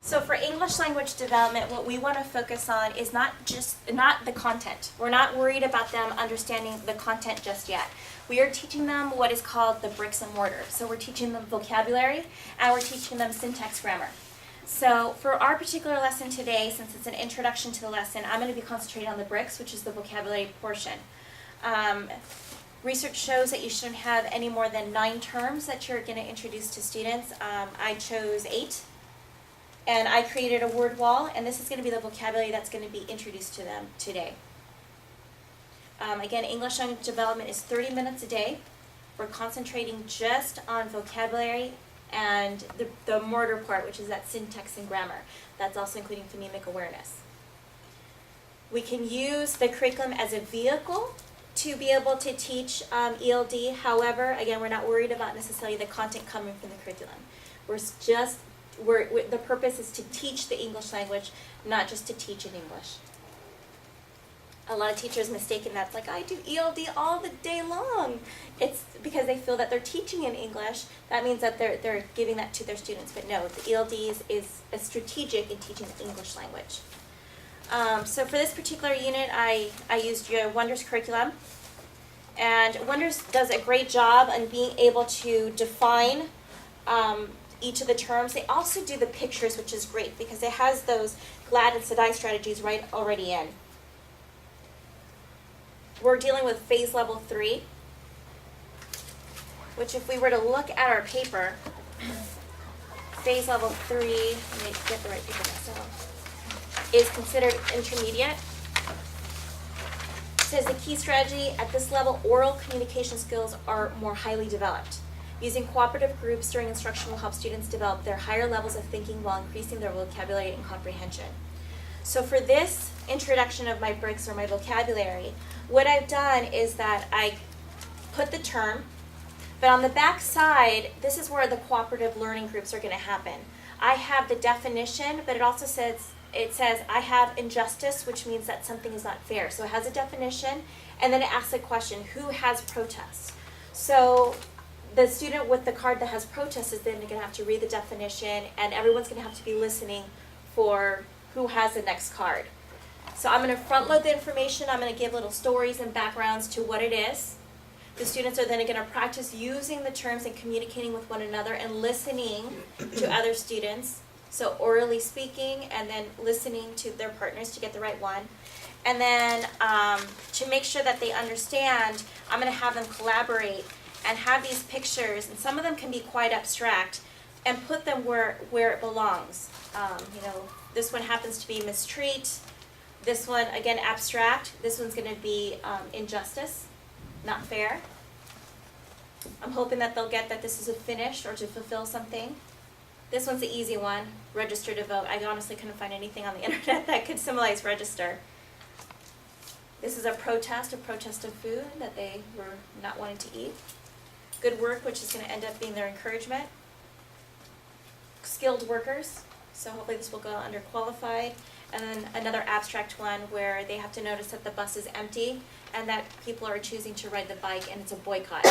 So for English language development, what we want to focus on is not the content. We're not worried about them understanding the content just yet. We are teaching them what is called the bricks and mortar. So we're teaching them vocabulary and we're teaching them syntax grammar. So for our particular lesson today, since it's an introduction to the lesson, I'm going to be concentrating on the bricks, which is the vocabulary portion. Research shows that you shouldn't have any more than 9 terms that you're going to introduce to students. I chose 8. And I created a word wall, and this is going to be the vocabulary that's going to be introduced to them today. Again, English language development is 30 minutes a day. We're concentrating just on vocabulary and the mortar part, which is that syntax and grammar. That's also including phonemic awareness. We can use the curriculum as a vehicle to be able to teach ELD. However, again, we're not worried about necessarily the content coming from the curriculum. The purpose is to teach the English language, not just to teach in English. A lot of teachers mistaken that's like, I do ELD all the day long. It's because they feel that they're teaching in English. That means that they're giving that to their students. But no, the ELD is strategic in teaching the English language. So for this particular unit, I used your Wonders curriculum. And Wonders does a great job on being able to define each of the terms. They also do the pictures, which is great because it has those GLAD and SEDI strategies right already in. We're dealing with phase level 3, which if we were to look at our paper, phase level 3, let me get the right paper myself, is considered intermediate. It says the key strategy at this level, oral communication skills are more highly developed. Using cooperative groups during instruction will help students develop their higher levels of thinking while increasing their vocabulary and comprehension. So for this introduction of my bricks or my vocabulary, what I've done is that I put the term, but on the back side, this is where the cooperative learning groups are going to happen. I have the definition, but it also says, I have injustice, which means that something is not fair. So it has a definition, and then it asks a question, who has protest? So the student with the card that has protest is then going to have to read the definition, and everyone's going to have to be listening for who has the next card. So I'm going to front load the information. I'm going to give little stories and backgrounds to what it is. The students are then going to practice using the terms and communicating with one another and listening to other students. So orally speaking and then listening to their partners to get the right one. And then to make sure that they understand, I'm going to have them collaborate and have these pictures, and some of them can be quite abstract, and put them where it belongs. This one happens to be mistreat. This one, again, abstract. This one's going to be injustice, not fair. I'm hoping that they'll get that this is a finish or to fulfill something. This one's the easy one, register to vote. I honestly couldn't find anything on the internet that could symbolize register. This is a protest of food that they were not wanting to eat. Good work, which is going to end up being their encouragement. Skilled workers, so hopefully this will go under qualified. And then another abstract one where they have to notice that the bus is empty and that people are choosing to ride the bike and it's a boycott.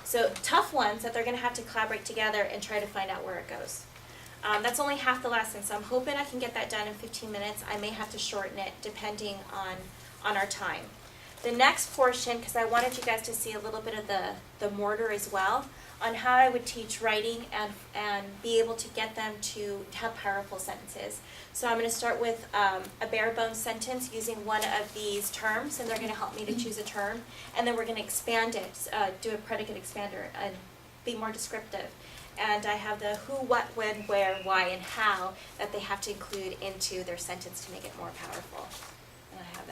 So tough ones that they're going to have to collaborate together and try to find out where it goes. That's only half the lesson, so I'm hoping I can get that done in 15 minutes. I may have to shorten it depending on our time. The next portion, because I wanted you guys to see a little bit of the mortar as well, on how I would teach writing and be able to get them to have powerful sentences. So I'm going to start with a bare bones sentence using one of these terms, and they're going to help me to choose a term. And then we're going to expand it, do a predicate expander, and be more descriptive. And I have the who, what, when, where, why, and how that they have to include into their sentence to make it more powerful. And I have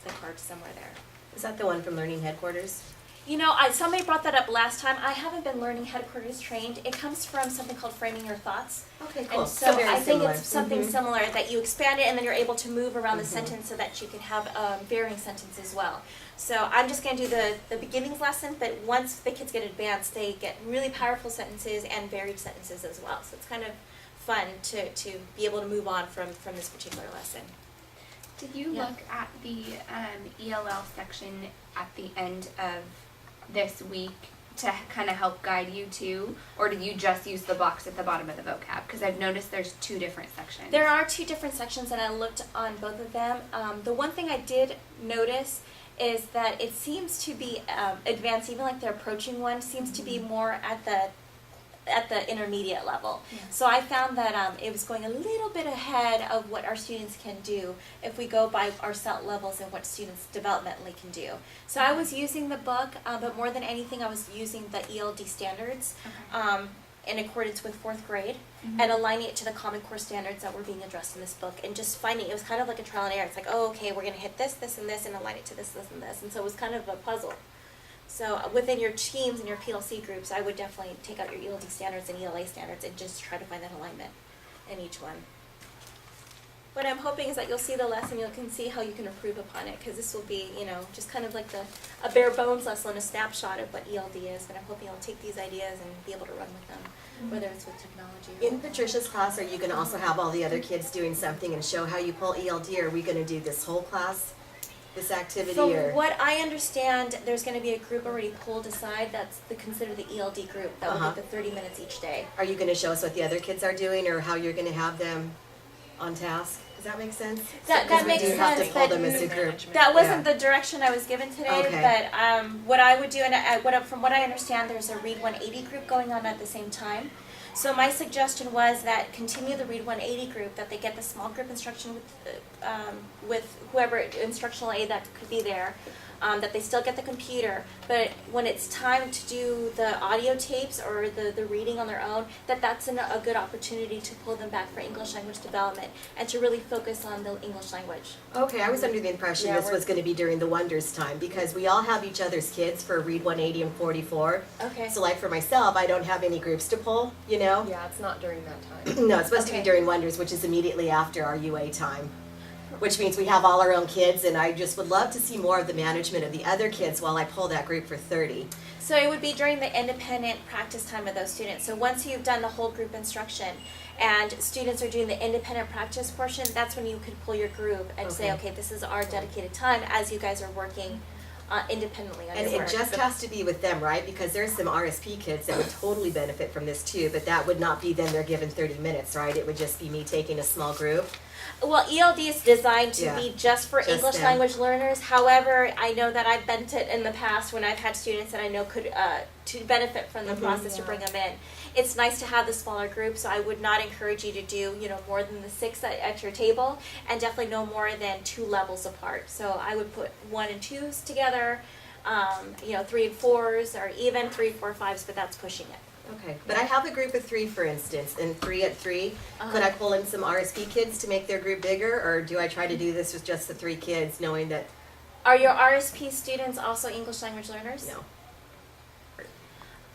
the card somewhere there. Is that the one from Learning Headquarters? Somebody brought that up last time. I haven't been Learning Headquarters trained. It comes from something called Framing Your Thoughts. Okay, cool. And so very I think similar. it's something similar, that you expand it and then you're able to move around the sentence so that you can have varying sentences as well. So I'm just going to do the beginnings lesson, but once the kids get advanced, they get really powerful sentences and varied sentences as well. So it's kind of fun to be able to move on from this particular lesson. Did you look at the ELL section at the end of this week to kind of help guide you too, or do you just use the box at the bottom of the vocab? Because I've noticed there's 2 different sections. There are 2 different sections, and I looked on both of them. The one thing I did notice is that it seems to be advanced, even like the approaching one seems to be more at the intermediate level. Yeah. So I found that it was going a little bit ahead of what our students can do if we go by our CELT levels and what students developmentally can do. So I was using the book, but more than anything I was using the ELD standards in accordance with 4th grade and aligning it to the Common Core standards that were being addressed in this book, and just finding, it was kind of like a trial and error. It's like, oh, okay, we're going to hit this, this, and this, and align it to this, this, and this. And so it was kind of a puzzle. So within your teams and your PLC groups, I would definitely take out your ELD standards and ELA standards and just try to find that alignment in each one. What I'm hoping is that you'll see the lesson, you can see how you can improve upon it, because this will be, just kind of like a bare bones lesson, a snapshot of what ELD is, but I'm hoping you'll take these ideas and be able to run with them, whether it's with technology or In Patricia's class, are you going to also have all the other kids doing something and show how you pull ELD, or are we going to do this whole class, this activity? From or what I understand, there's going to be a group already pulled aside that's considered the ELD group that will get the 30 minutes each day. Are you going to show us what the other kids are doing, or how you're going to have them on task? Does that make sense? That Because makes we do have to sense, pull but them as a group. That wasn't the direction I was given today, Okay. but what I would do, and from what I understand, there's a Read 180 group going on at the same time. So my suggestion was that continue the Read 180 group, that they get the small group instruction with whoever instructional aid that could be there, that they still get the computer, but when it's time to do the audio tapes or the reading on their own, that's a good opportunity to pull them back for English language development and to really focus on the English language. Okay, I was under the impression Yeah, this was going to be during the Wonders time, because we all have each other's kids for Read 180 and 44. Okay. So like for myself, I don't have any groups to pull, Yeah, it's not during that time. No, it's supposed to be Okay. during Wonders, which is immediately after our UA time. Which means we have all our own kids, and I just would love to see more of the management of the other kids while I pull that group for 30. So it would be during the independent practice time of those students. So once you've done the whole group instruction and students are doing the independent practice portion, that's when you could pull your group and say, okay, this is our dedicated time as you guys are working independently on And your it work. just has to be with them, right? Because there's some RSP kids that would totally benefit from this too, but that would not be them, they're given 30 minutes, right? It would just be me taking a small group. Well, ELD is designed to be just for Just English them. language learners. However, I know that I've bent it in the past when I've had students that I know could to benefit from the process to bring them in. It's nice to have the smaller group, so I would not encourage you to do more than the 6 at your table, and definitely no more than 2 levels apart. So I would put 1 and 2s together, 3 and 4s, or even 3, 4, 5s, but that's pushing it. Okay, but I have a group of 3, for instance, and 3 at 3. Could I pull in some RSP kids to make their group bigger, or do I try to do this with just the 3 kids, knowing that, Are your RSP students also English language learners? no?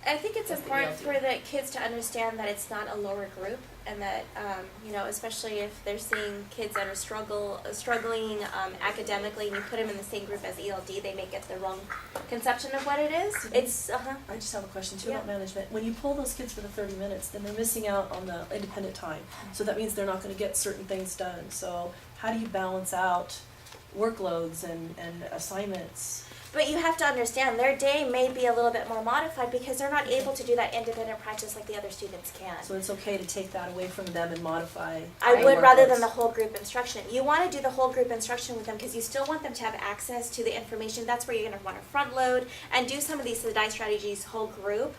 I think it's That's the important ELD. for the kids to understand that it's not a lower group, and that especially if they're seeing kids that are struggling academically, and you put them in the same group as ELD, they may get the wrong conception of what it is. It's I just have a question too Yeah. about management. When you pull those kids for the 30 minutes, then they're missing out on the independent time. So that means they're not going to get certain things done. So how do you balance out workloads and assignments? But you have to understand, their day may be a little bit more modified because they're not able to do that independent practice like the other students can. So it's okay to take that away from them and modify. I their would, rather workloads. than the whole group instruction. You want to do the whole group instruction with them because you still want them to have access to the information. That's where you're going to want to front load and do some of these die strategies whole group,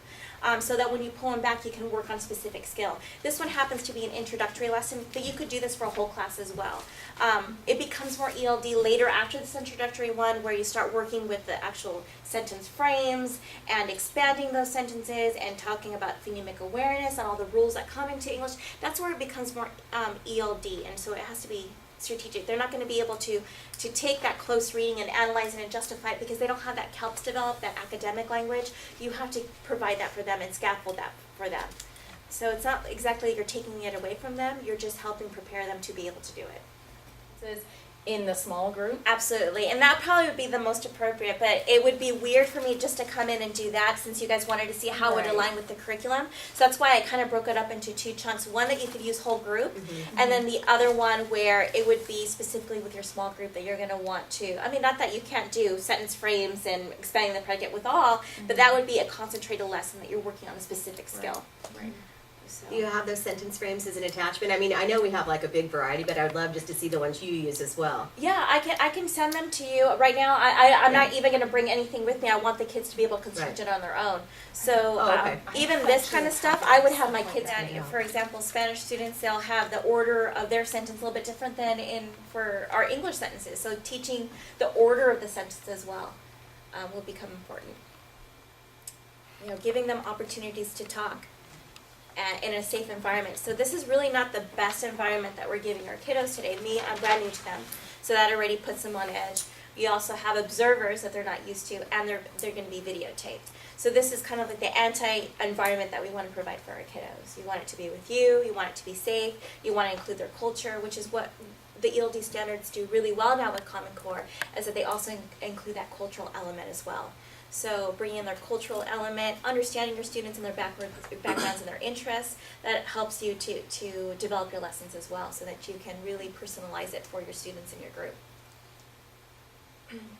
so that when you pull them back, you can work on specific skill. This one happens to be an introductory lesson, but you could do this for a whole class as well. It becomes more ELD later after this introductory one, where you start working with the actual sentence frames and expanding those sentences and talking about phonemic awareness and all the rules that come into English. That's where it becomes more ELD, and so it has to be strategic. They're not going to be able to take that close reading and analyze it and justify it because they don't have that CALPS developed, that academic language. You have to provide that for them and scaffold that for them. So it's not exactly you're taking it away from them, you're just helping prepare them to be able to do it. It says, in the small group? Absolutely, and that probably would be the most appropriate, but it would be weird for me just to come in and do that since you guys wanted to see how it would Right. align with the curriculum. So that's why I kind of broke it up into two chunks. One that you could use whole group, and then the other one where it would be specifically with your small group that you're going to want to, I mean, not that you can't do sentence frames and expanding the predicate with all, but that would be a concentrated lesson that you're working on a specific skill. Right. So. Do you have those sentence frames as an attachment? I mean, I know we have like a big variety, but I would love just to see the ones you use as well. Yeah, I can send them to you. Right now, I'm not even going to bring anything with me. I want the kids to be able to construct it on their own. So Oh, okay. even this kind of stuff, I would have my kids add. For example, Spanish students, they'll have the order of their sentence a little bit different than for our English sentences. So teaching the order of the sentence as well will become important. You know, giving them opportunities to talk in a safe environment. So this is really not the best environment that we're giving our kiddos today. I'm brand new to them, so that already puts them on edge. We also have observers that they're not used to, and they're going to be videotaped. So this is kind of like the anti-environment that we want to provide for our kiddos. You want it to be with you want it to be safe, you want to include their culture, which is what the ELD standards do really well now with Common Core, is that they also include that cultural element as well. So bringing in their cultural element, understanding your students and their backgrounds and their interests, that helps you to develop your lessons as well so that you can really personalize it for your students in your group.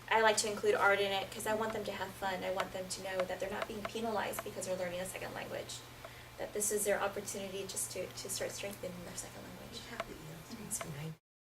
I like to include art in it because I want them to have fun. I want them to know that they're not being penalized because they're learning a second language. That this is their opportunity just to start strengthening their second language. We have the ELDs from